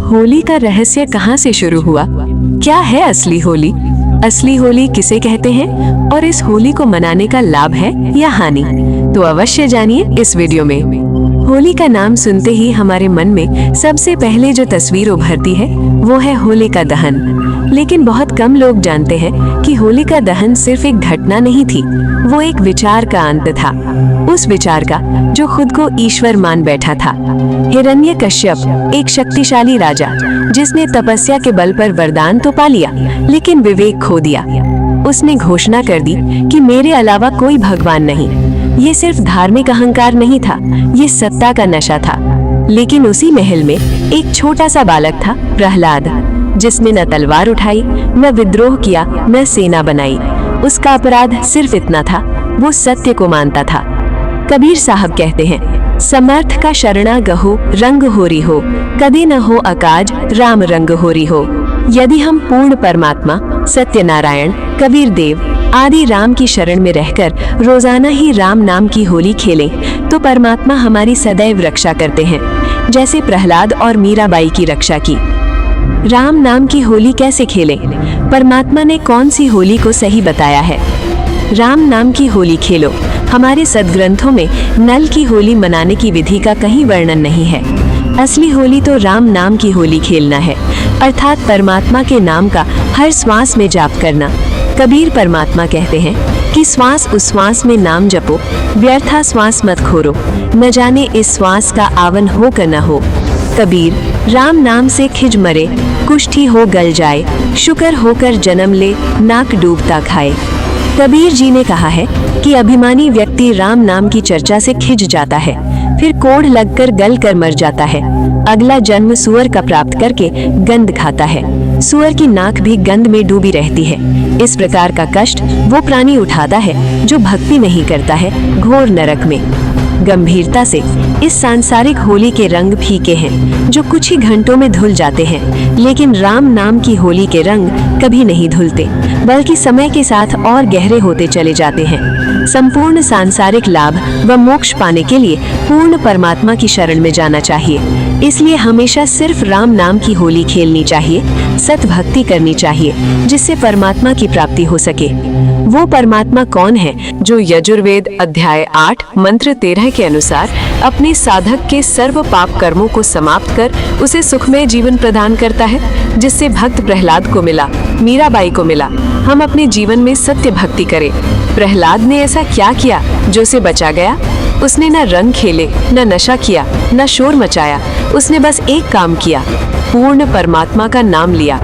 होली का रहस्य कहाँ से शुरू हुआ? क्या है असली होली? असली होली किसे कहते हैं और इस होली को मनाने का लाभ है या हानि? तो अवश्य जानिए इस वीडियो में। होली का नाम सुनते ही हमारे मन में सबसे पहले जो तस्वीर उभरती है वो है होलिका दहन। लेकिन बहुत कम लोग जानते हैं कि होलिका दहन सिर्फ एक घटना नहीं थी, वो एक विचार का अंत था। उस विचार का जो खुद को ईश्वर मान बैठा था। हिरण्यकश्यप एक शक्तिशाली राजा जिसने तपस्या के बल पर वरदान तो पा लिया लेकिन विवेक खो दिया। उसने घोषणा कर दी कि मेरे अलावा कोई भगवान नहीं। ये सिर्फ धार्मिक अहंकार नहीं था, ये सत्ता का नशा था। लेकिन उसी महल में एक छोटा सा बालक था, प्रहलाद, जिसने न तलवार उठाई, न विद्रोह किया, न सेना बनाई। उसका अपराध सिर्फ इतना था, वो सत्य को मानता था। कबीर साहब कहते हैं, समर्थ का शरणा गहो रंग होरी हो, कदे न हो अकाज राम रंग होरी हो। यदि हम पूर्ण परमात्मा सत्यनारायण, कबीर देव आदि राम की शरण में रहकर रोजाना ही राम नाम की होली खेलें तो परमात्मा हमारी सदैव रक्षा करते हैं, जैसे प्रहलाद और मीराबाई की रक्षा की। राम नाम की होली कैसे खेलें? परमात्मा ने कौन सी होली को सही बताया है? राम नाम की होली खेलो। हमारे सदग्रंथों में नल की होली मनाने की विधि का कहीं वर्णन नहीं है। असली होली तो राम नाम की होली खेलना है, अर्थात परमात्मा के नाम का हर श्वास में जाप करना। कबीर परमात्मा कहते हैं कि श्वास उश्वास में नाम जपो, व्यर्था श्वास मत खोरो, न जाने इस श्वास का आवन हो कर न हो। कबीर राम नाम से खिज मरे, कुष्ठी हो गल जाए, शुकर होकर जन्म ले, नाक डूबता खाए। कबीर जी ने कहा है कि अभिमानी व्यक्ति राम नाम की चर्चा से खिज जाता है, फिर कोढ़ लगकर गल कर मर जाता है। अगला जन्म सुअर का प्राप्त करके गंध खाता है। सुअर की नाक भी गंध में डूबी रहती है। इस प्रकार का कष्ट वो प्राणी उठाता है जो भक्ति नहीं करता है घोर नरक में। गंभीरता से इस सांसारिक होली के रंग फीके हैं जो कुछ ही घंटों में धुल जाते हैं, लेकिन राम नाम की होली के रंग कभी नहीं धुलते, बल्कि समय के साथ और गहरे होते चले जाते हैं। संपूर्ण सांसारिक लाभ व मोक्ष पाने के लिए पूर्ण परमात्मा की शरण में जाना चाहिए। इसलिए हमेशा सिर्फ राम नाम की होली खेलनी चाहिए, सत भक्ति करनी चाहिए, जिससे परमात्मा की प्राप्ति हो सके। वो परमात्मा कौन है जो यजुर्वेद अध्याय 8 मंत्र 13 के अनुसार अपने साधक के सर्व पाप कर्मों को समाप्त कर उसे सुखमय जीवन प्रदान करता है, जिससे भक्त प्रहलाद को मिला, मीराबाई को मिला। हम अपने जीवन में सत्य भक्ति करें। प्रहलाद ने ऐसा क्या किया जो उसे बचा गया? उसने न रंग खेले, न नशा किया, न शोर मचाया। उसने बस एक काम किया, पूर्ण परमात्मा का नाम लिया।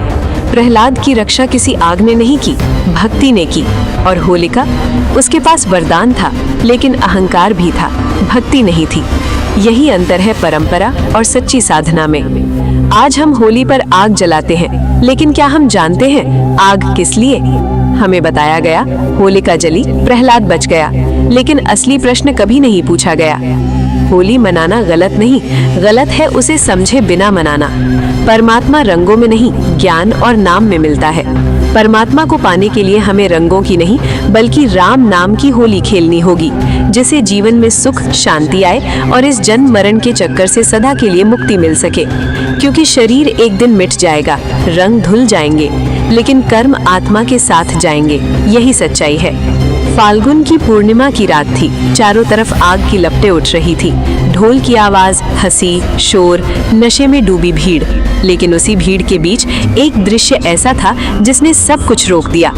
प्रहलाद की रक्षा किसी आग ने नहीं की, भक्ति ने की। और होलिका, उसके पास वरदान था लेकिन अहंकार भी था, भक्ति नहीं थी। यही अंतर है परंपरा और सच्ची साधना में। आज हम होली पर आग जलाते हैं, लेकिन क्या हम जानते हैं आग किस लिए? हमें बताया गया होलिका जली, प्रहलाद बच गया, लेकिन असली प्रश्न कभी नहीं पूछा गया। होली मनाना गलत नहीं, गलत है उसे समझे बिना मनाना। परमात्मा रंगों में नहीं, ज्ञान और नाम में मिलता है। परमात्मा को पाने के लिए हमें रंगों की नहीं बल्कि राम नाम की होली खेलनी होगी, जिससे जीवन में सुख शांति आए और इस जन्म मरण के चक्कर से सदा के लिए मुक्ति मिल सके। क्योंकि शरीर एक दिन मिट जाएगा, रंग धुल जाएंगे, लेकिन कर्म आत्मा के साथ जाएंगे। यही सच्चाई है। फाल्गुन की पूर्णिमा की रात थी, चारों तरफ आग की लपटें उठ रही थी। ढोल की आवाज, हंसी, शोर, नशे में डूबी भीड़। लेकिन उसी भीड़ के बीच एक दृश्य ऐसा था जिसने सब कुछ रोक दिया।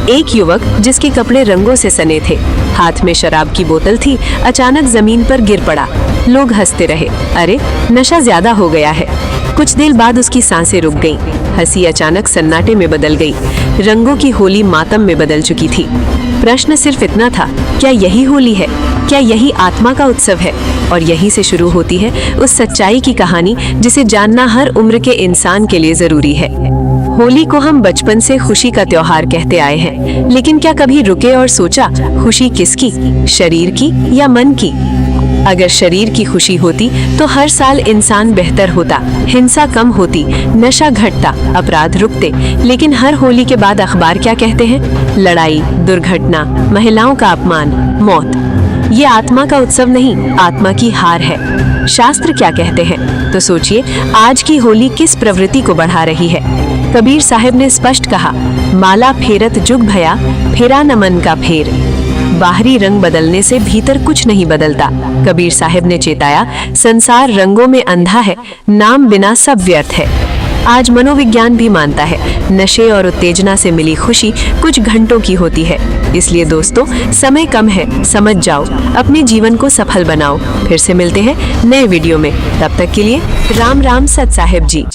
एक युवक जिसके कपड़े रंगों से सने थे, हाथ में शराब की बोतल थी, अचानक जमीन पर गिर पड़ा। लोग हंसते रहे, अरे नशा ज्यादा हो गया है। कुछ देर बाद उसकी सांसें रुक गईं, हंसी अचानक सन्नाटे में बदल गई। रंगों की होली मातम में बदल चुकी थी। प्रश्न सिर्फ इतना था, क्या यही होली है? क्या यही आत्मा का उत्सव है? और यहीं से शुरू होती है उस सच्चाई की कहानी जिसे जानना हर उम्र के इंसान के लिए जरूरी है। होली को हम बचपन से खुशी का त्योहार कहते आए हैं, लेकिन क्या कभी रुके और सोचा खुशी किसकी, शरीर की या मन की? अगर शरीर की खुशी होती तो हर साल इंसान बेहतर होता, हिंसा कम होती, नशा घटता, अपराध रुकते। लेकिन हर होली के बाद अखबार क्या कहते हैं? लड़ाई, दुर्घटना, महिलाओं का अपमान, मौत। ये आत्मा का उत्सव नहीं, आत्मा की हार है। शास्त्र क्या कहते हैं, तो सोचिए आज की होली किस प्रवृत्ति को बढ़ा रही है। कबीर साहब ने स्पष्ट कहा, माला फेरत जुग भया, फेरा न मन का फेर। बाहरी रंग बदलने से भीतर कुछ नहीं बदलता। कबीर साहब ने चेताया, संसार रंगों में अंधा है, नाम बिना सब व्यर्थ है। आज मनोविज्ञान भी मानता है, नशे और उत्तेजना से मिली खुशी कुछ घंटों की होती है। इसलिए दोस्तों, समय कम है, समझ जाओ, अपने जीवन को सफल बनाओ। फिर से मिलते हैं नए वीडियो में, तब तक के लिए राम राम सत साहेब जी।